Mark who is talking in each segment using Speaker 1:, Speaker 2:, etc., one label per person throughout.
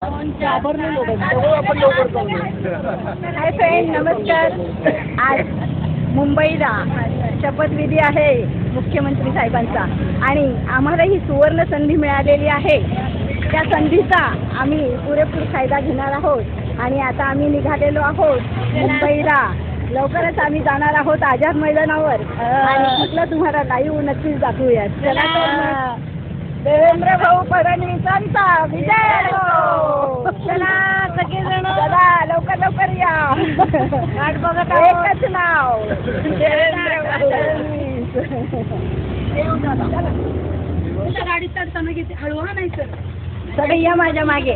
Speaker 1: घाबरले लोक त्यामुळे आपण लवकर चाललो.
Speaker 2: हाय फ्रेंड, नमस्कार. आज मुंबईला शपथविधी आहे मुख्यमंत्री साहेबांचा आणि आम्हाला ही सुवर्ण संधी मिळालेली आहे. त्या संधीचा आम्ही पुरेपूर फायदा घेणार आहोत आणि आता आम्ही निघालेलो आहोत मुंबईला. लवकरच आम्ही जाणार आहोत आझाद मैदानावर आणि तिथलं तुम्हाला लाईव्ह नक्कीच दाखवूयात. चला तर देवेंद्र भाऊ फडणवीसांचा विजय हो. चला सगळेजण, चला लवकर लवकर या. वाट बघत एकच नाव देवेंद्र फडणवीस.
Speaker 3: गाडी चढताना घेते हळू हा नाही सर.
Speaker 2: सगळे या माझ्या मागे.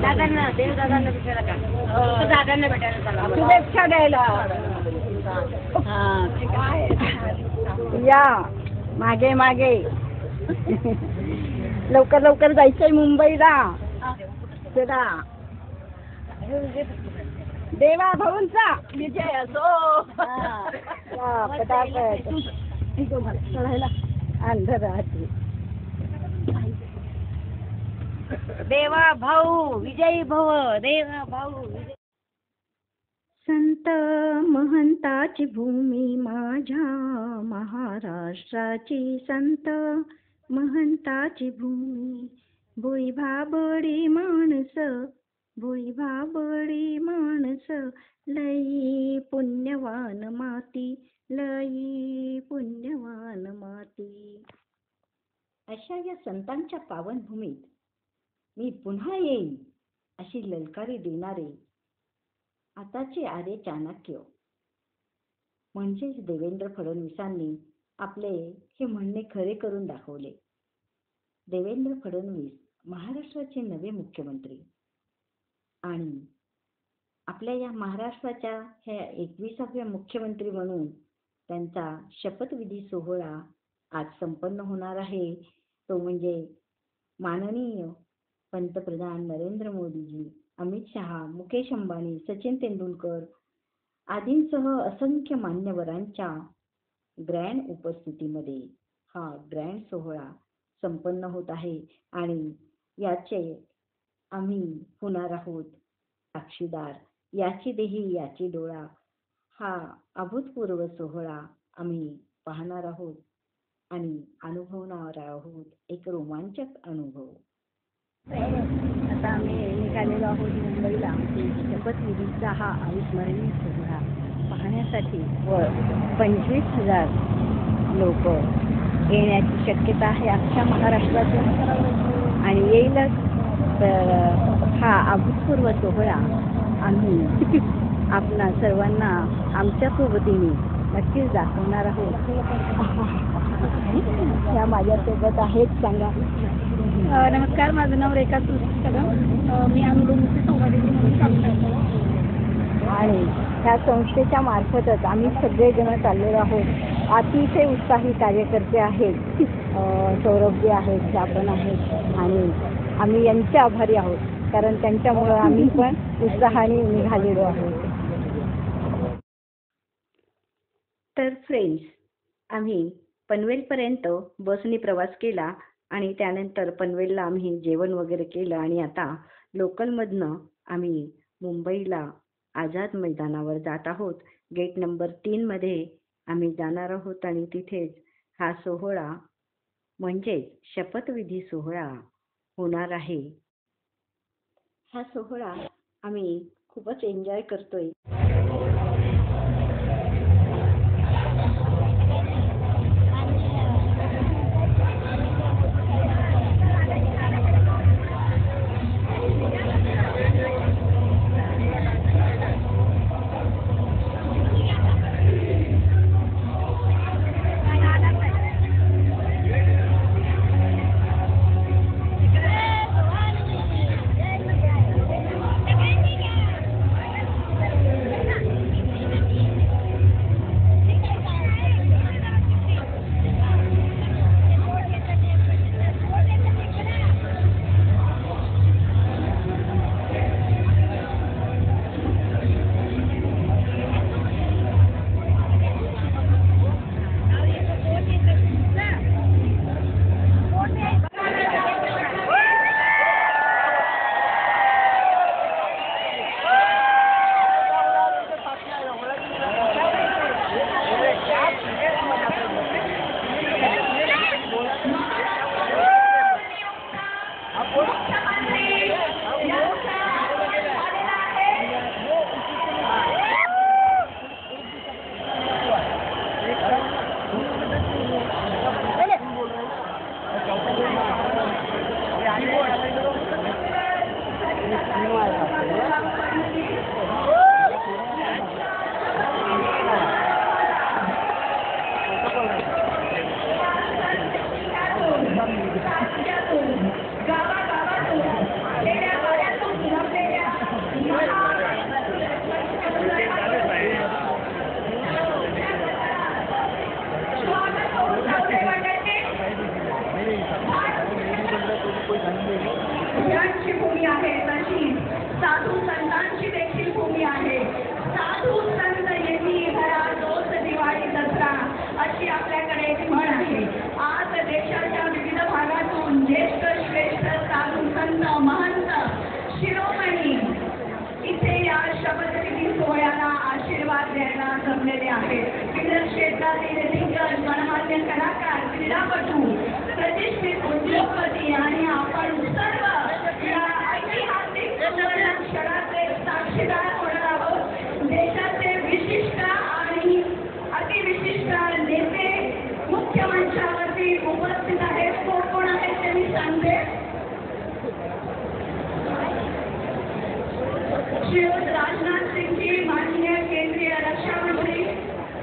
Speaker 3: दादांना देव दादांना भेटायला का दादांना भेटायला चला
Speaker 2: शुभेच्छा द्यायला या मागे मागे. लवकर लवकर जायचंय मुंबईला. चला देवा भाऊंचा विजय असो. पटापट चढायला अंधार राहते.
Speaker 3: देवा भाऊ विजयी भव. देवा भाऊ
Speaker 2: संत महंताची भूमी माझ्या महाराष्ट्राची. संत महंताची भूमी. भोई भाबडी माणस, भोई भाबडी माणस. लई पुण्यवान माती, लई पुण्यवान माती. अशा या संतांच्या पावनभूमीत मी पुन्हा येईन अशी ललकारी देणारे आताचे आरे चाणक्य म्हणजेच देवेंद्र फडणवीसांनी आपले हे म्हणणे खरे करून दाखवले. देवेंद्र फडणवीस महाराष्ट्राचे नवे मुख्यमंत्री आणि आपल्या या महाराष्ट्राच्या ह्या 21व्या मुख्यमंत्री म्हणून त्यांचा शपथविधी सोहळा आज संपन्न होणार आहे. तो म्हणजे माननीय पंतप्रधान नरेंद्र मोदीजी, अमित शहा, मुकेश अंबानी, सचिन तेंडुलकर आदींसह असंख्य मान्यवरांच्या ग्रँड उपस्थितीमध्ये हा ग्रँड सोहळा संपन्न होत आहे आणि याचे आम्ही होणार आहोत साक्षीदार. याची देही याची डोळा हा अभूतपूर्व सोहळा आम्ही पाहणार आहोत आणि अनुभवणार आहोत. एक रोमांचक अनुभव. आता आम्ही निघालेलो आहोत मुंबईला. शपथविधीचा हा अविस्मरणीय सोहळा पाहण्यासाठी व 25,000 लोक येण्याची शक्यता आहे अख्ख्या महाराष्ट्रातून आणि येईलच. तर हा अभूतपूर्व सोहळा आम्ही आपणा सर्वांना आमच्या सोबतीने नक्कीच दाखवणार आहोत. ह्या माझ्यासोबत आहेत. सांगा.
Speaker 3: नमस्कार, माझं नाव रेखा कदम. मी अनुलोमची संवादिनी म्हणून काम करते
Speaker 2: आणि ह्या संस्थेच्या मार्फतच आम्ही सगळेजण चाललेलो आहोत. अतिशय उत्साही कार्यकर्ते आहेत. सौरभजी आहेत, जापन आहेत आणि आम्ही यांचे आभारी आहोत कारण त्यांच्यामुळं आम्ही पण उत्साहाने निघालेलो आहोत. तर फ्रेंड्स, आम्ही पनवेलपर्यंत बसने प्रवास केला आणि त्यानंतर पनवेलला आम्ही जेवण वगैरे केलं आणि आता लोकलमधनं आम्ही मुंबईला आझाद मैदानावर जात आहोत. गेट नंबर 3 आम्ही जाणार आहोत आणि तिथेच हा सोहळा म्हणजेच शपथविधी सोहळा होणार आहे. हा सोहळा आम्ही खूपच एन्जॉय करतोय. योद्ध्यांची भूमी आहे, तशीच साधू संतांची देखील भूमी आहे. साधू संत येती घरा तोच दिवाळी दसरा अशी आपल्याकडे एक म्हण आहे. आज देशाच्या विविध भागातून ज्येष्ठ श्रेष्ठ साधू संत महंत शिरोमणी इथे या शपथविधी सोहळ्याला आशीर्वाद द्यायला जमलेले आहेत. विविध क्षेत्रातील दिग्गज गणमान्य कलाकार, क्रीडापटू, प्रतिष्ठित उद्योगपती आणि आपण सर्व या ऐतिहासिक सुवर्ण क्षणाचे साक्षीदार होणार आहोत. देशाचे विशिष्ट आणि अतिविशिष्ट नेते मुख्य मंचावरती उपस्थित आहेत. कोण आहेत ते मी सांगते. श्री राजनाथ सिंह जी माननीय केंद्रीय रक्षा मंत्री,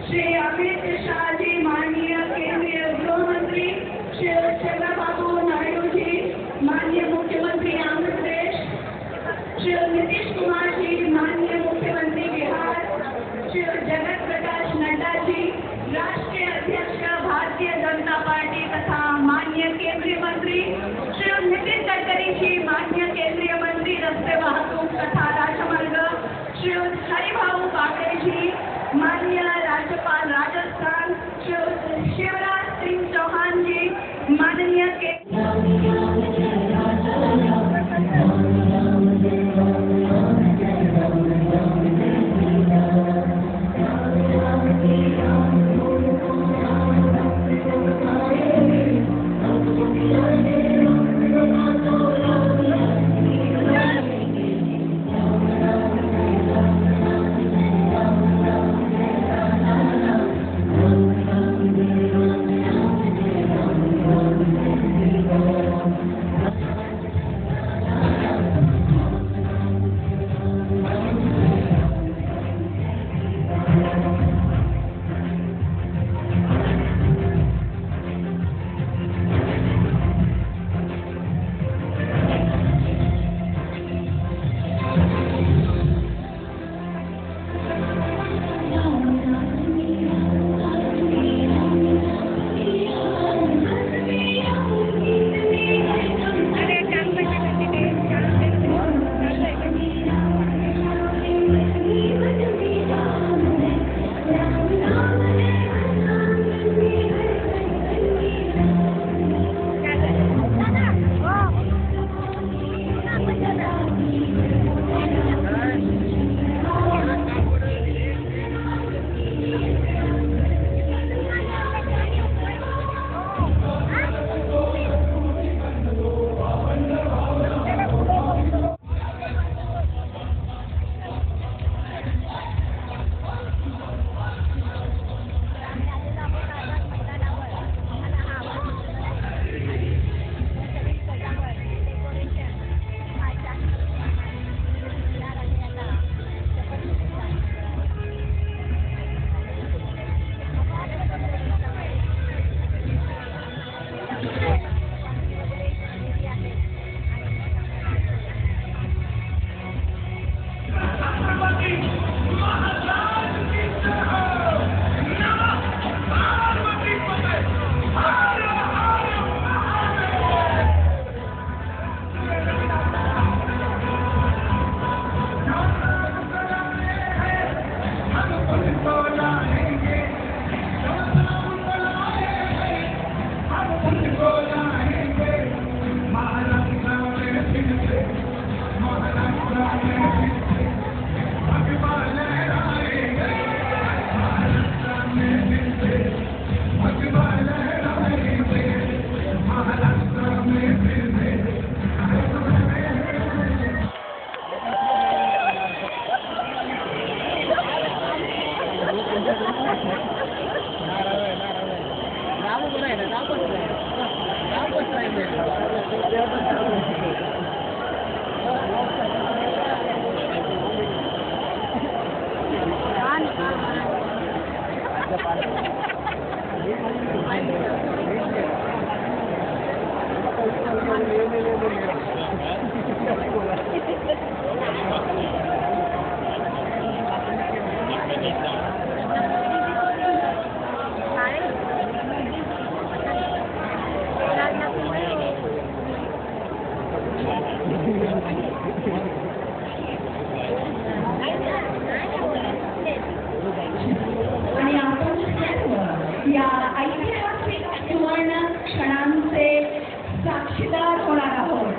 Speaker 2: श्री अमित शाह जी माननीय केंद्रीय गृह मंत्री, श्री चंद्रबाबू नायडू जी माननीय मुख्यमंत्री आंध्र प्रदेश, श्री नीतीश कुमार जी माननीय मुख्यमंत्री बिहार, श्री जगत प्रकाश नड्डा जी राष्ट्रीय अध्यक्ष भारतीय जनता पार्टी तथा माननीय केंद्रीय मंत्री, श्री नितिन गडकरी जी माननीय केंद्रीय मंत्री रस्ते वाहतूक तथा राजमार्ग, श्री हरिभाऊ बागडे जी माननीय राज्यपाल राजस्थान, श्री शिवराज सिंह चौहान जी माननीय आणि आपण सर्व या ऐतिहासिक सुवर्ण क्षणांचे साक्षीदार होणार आहोत.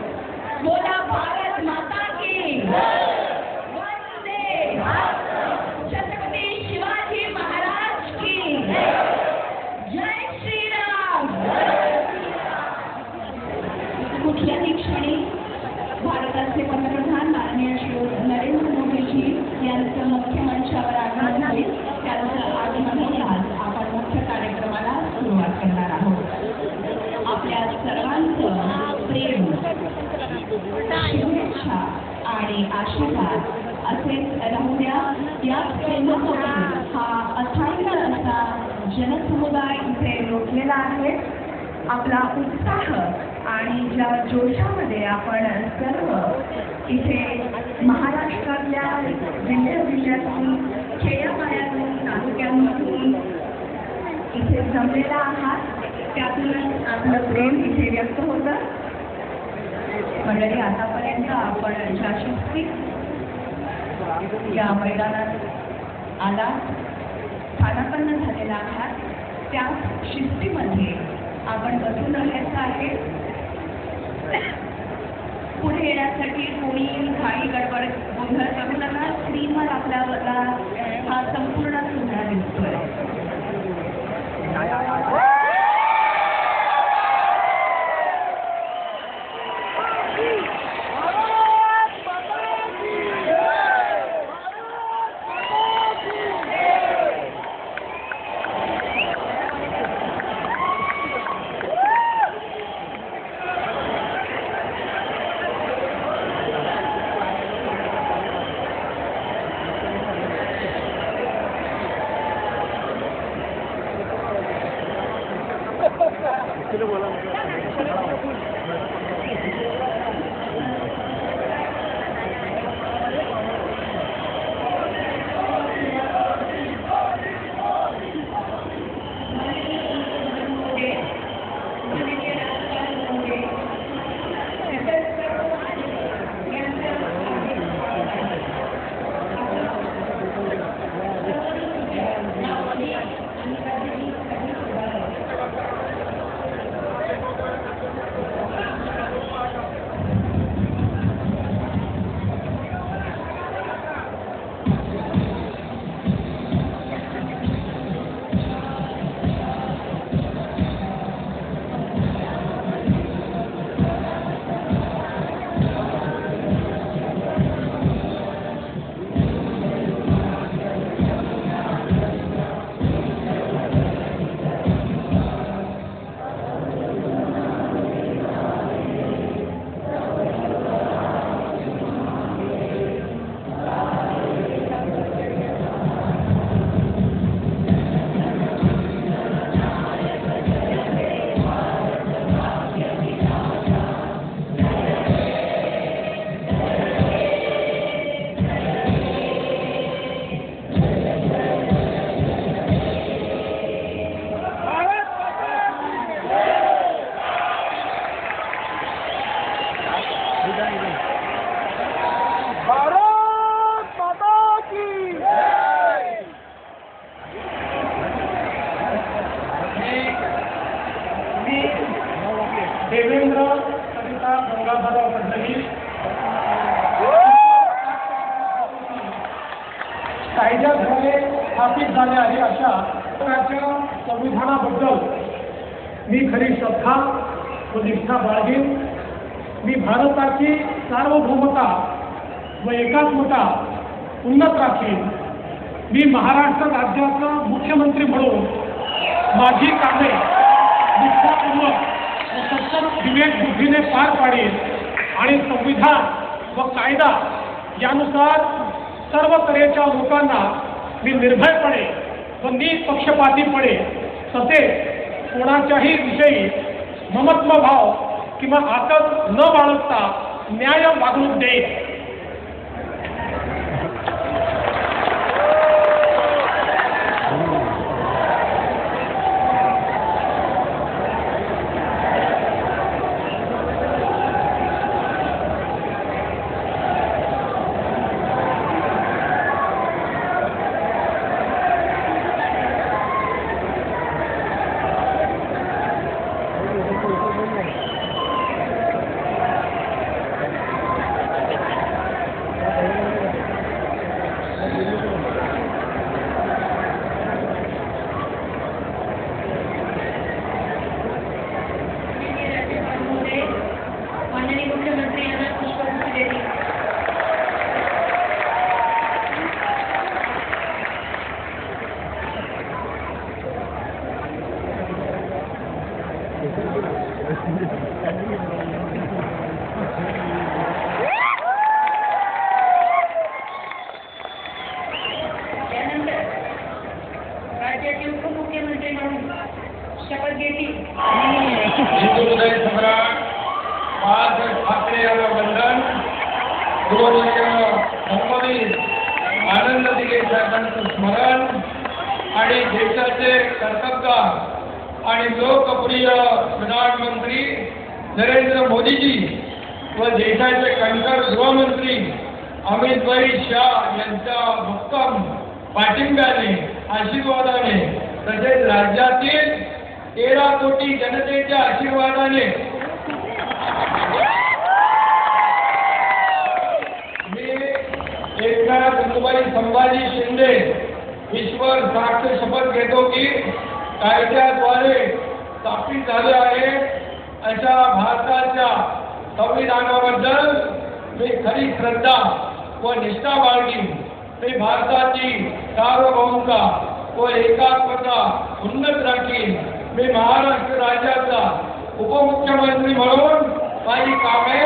Speaker 2: बोला भारत माता की वंदे छत्रपती शिवाजी महाराज की जय श्रीराम. कुठल्याही क्षणी भारताचे पंतप्रधान माननीय श्री नरेंद्र मोदीजी यांचं मुख्य मंचावर आगमन होईल. त्यांचं आगमन होताच आपण मुख्य कार्यक्रमाला सुरुवात करणार आहोत. आपल्या सर्वांचं प्रेम, शुभेच्छा आणि आशीर्वाद असेच राहू द्या. याच प्रेमापोटी हा अथांग असा जनसमुदाय इथे लोटलेला आहे. आपला उत्साह आणि ज्या जोशामध्ये आपण सर्व इथे महाराष्ट्रातल्या जिल्ह्यातून खेड्यापाड्यातून तालुक्यांमधून इथे जमलेला आहात, त्यातूनच आपलं प्रेम इथे व्यक्त होतं. मंडळी, आतापर्यंत आपण ज्या शिस्तीत या मैदानात आला स्थानापन्न झालेला आहात, त्या शिस्तीमध्ये आपण बसून राहायचं आहे. पुढे येण्यासाठी कोणी घाई गडबड गोंधळ करू नका. स्क्रीनवर आपल्याला हा संपूर्ण सोहळा दिसतोय.
Speaker 1: देवेंद्र सविता गंगाधरराव फडणवीस कायद्याद्वारे स्थापित झाले आहे अशा प्रकारच्या संविधानाबद्दल मी खरी श्रद्धा व निष्ठा बाळगेन. मी भारताची सार्वभौमता व एकात्मता उन्नत राखीन. मी महाराष्ट्र राज्याचा मुख्यमंत्री म्हणून माझी कामे निष्ठापूर्वक व सतत विवेक बुद्धीने पार पाडेल आणि संविधान व कायदा यानुसार सर्व तऱ्हेच्या लोकांना मी निर्भयपणे व निपक्षपातीपणे तसेच कोणाच्याही विषयी ममत्वभाव किंवा आकस न बाळगता न्याय वागणूक देईल.
Speaker 4: मुख्यमंत्री यांना पुष्पगुच्छ देतील. त्यानंतर राज्याचे उपमुख्यमंत्री म्हणून शपथ घेतील
Speaker 1: हिंदू हृदय सम्राट बाळासाहेब ठाकरे यांना वंदन. गृहमंत्री धर्मवीर आनंद दिघे साहेबांचं स्मरण आणि देशाचे कर्तबगार आणि लोकप्रिय प्रधानमंत्री नरेंद्र मोदीजी व देशाचे कणखर गृहमंत्री अमितभाई शाह यांच्या भक्कम पाठिंब्याने आशीर्वादाने तसेच राज्यातील 13 कोटी जनतेच्या आशीर्वादाने मी एकनाथ चंदुबाई संभाजी शिंदे ईश्वर साक्ष शपथ घेतो की कायद्याद्वारे स्थापित झाले आहे अशा भारताच्या संविधानाबद्दल मी खरी श्रद्धा व निष्ठा बाळगीन. मी भारताची सार्वभौमता व एकात्मता उन्नत राखीन. मी महाराष्ट्र राज्याचा उपमुख्यमंत्री म्हणून माझी कामे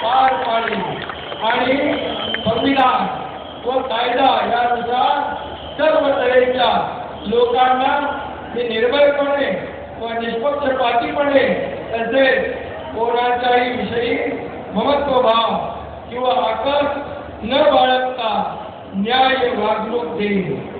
Speaker 1: पार पाडली आणि संविधान व कायदा यानुसार सर्व तऱ्हेच्या लोकांना मी निर्भयपणे व निष्पक्षपातीपणे तसेच कोणाच्याही विषयी ममत्वभाव किंवा आकस न बाळगता न्याय वागणूक देईल.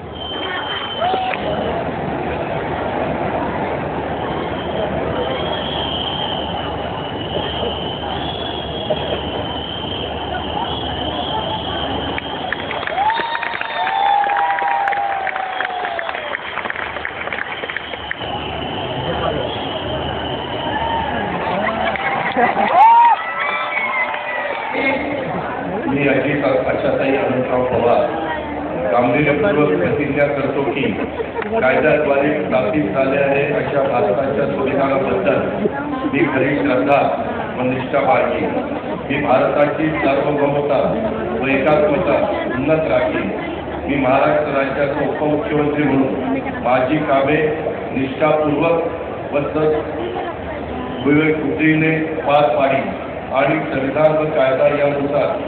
Speaker 5: मी अजित आशाताई अनंतराव पवार गांभीर्यपूर्वक प्रतिज्ञा करतो की कायद्याद्वारे स्थापित झाले आहे अशा भारताच्या संविधानाबद्दल मी खरी श्रद्धा व निष्ठा बाळगीन. मी भारताची सार्वभौमता व एकात्मता उन्नत राखीन. मी महाराष्ट्र राज्याचा उपमुख्यमंत्री म्हणून माझी कामे निष्ठापूर्वक व विवेकबुद्धीने पार पाडीन आणि संविधान व कायदा यानुसार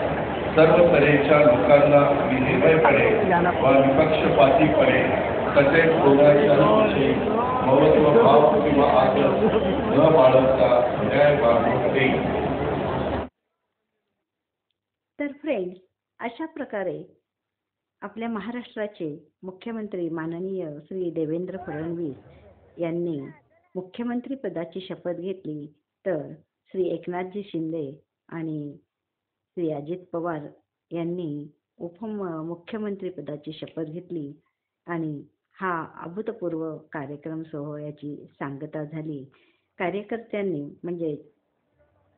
Speaker 5: सर्व तऱ्हेच्या लोकांना मी निर्भयपणे व निपक्षपातीपणे तसेच कोणाच्या विषयी महत्वभाव किंवा आदर न बाळगता न्याय वागणूक देईन.
Speaker 2: तर फ्रेंड्स, अशा प्रकारे आपल्या महाराष्ट्राचे मुख्यमंत्री माननीय श्री देवेंद्र फडणवीस यांनी मुख्यमंत्री पदाची शपथ घेतली. तर श्री एकनाथजी शिंदे आणि श्री अजित पवार यांनी उपमुख्यमंत्री पदाची शपथ घेतली आणि हा अभूतपूर्व कार्यक्रम सोहळ्याची सांगता झाली. कार्यकर्त्यांनी म्हणजे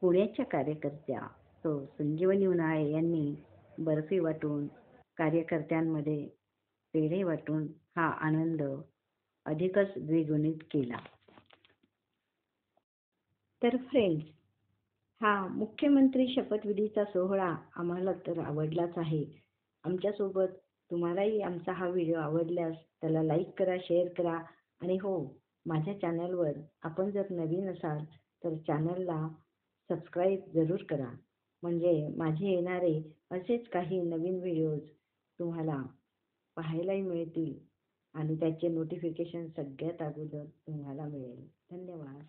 Speaker 2: पुण्याच्या कार्यकर्त्या तो संजीवनी उन्हाळे यांनी बर्फी वाटून कार्यकर्त्यांमध्ये पेढे वाटून हा आनंद अधिकच द्विगुणित केला. तर फ्रेंड्स, हा मुख्यमंत्री शपथविधीचा सोहळा आम्हाला तर आवडलाच आहे. आमच्यासोबत तुम्हालाही आमचा हा व्हिडिओ आवडल्यास त्याला लाईक करा, शेअर करा आणि हो, माझ्या चॅनलवर आपण जर नवीन असाल तर चॅनलला सबस्क्राईब जरूर करा. म्हणजे माझे येणारे असेच काही नवीन व्हिडिओज तुम्हाला पाहायलाही मिळतील आणि त्याचे नोटिफिकेशन सगळ्यात अगोदर तुम्हाला मिळेल. धन्यवाद.